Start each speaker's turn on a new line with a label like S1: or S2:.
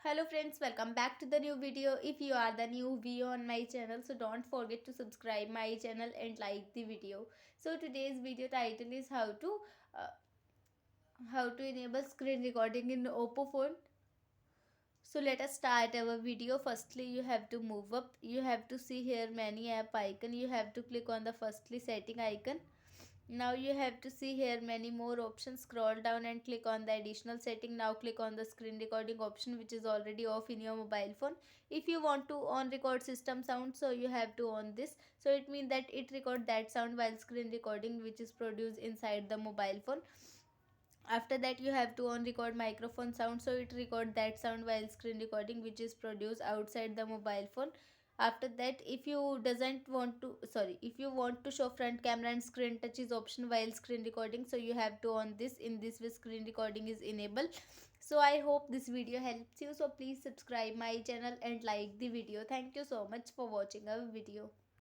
S1: Hello friends, welcome back to the new video. If you are the new viewer on my channel, so don't forget to subscribe my channel and like the video. So today's video title is uh, how to enable screen recording in Oppo phone. So let us start our video. Firstly, you have to move up. You have to see here many app icon. You have to click on the firstly setting icon. Now you have to see here many more options. Scroll down and click on the additional setting. Now click on the screen recording option, which is already off in your mobile phone. If you want to on record system sound, so you have to on this. So it means that it record that sound while screen recording, which is produced inside the mobile phone. After that you have to on record microphone sound, so it record that sound while screen recording, which is produced outside the mobile phone. After that, if you doesn't want to sorry if you want to show front camera and screen touch is option while screen recording, so you have to on this. In this way screen recording is enabled. So I hope this video helps you, so please subscribe my channel and like the video. Thank you so much for watching our video.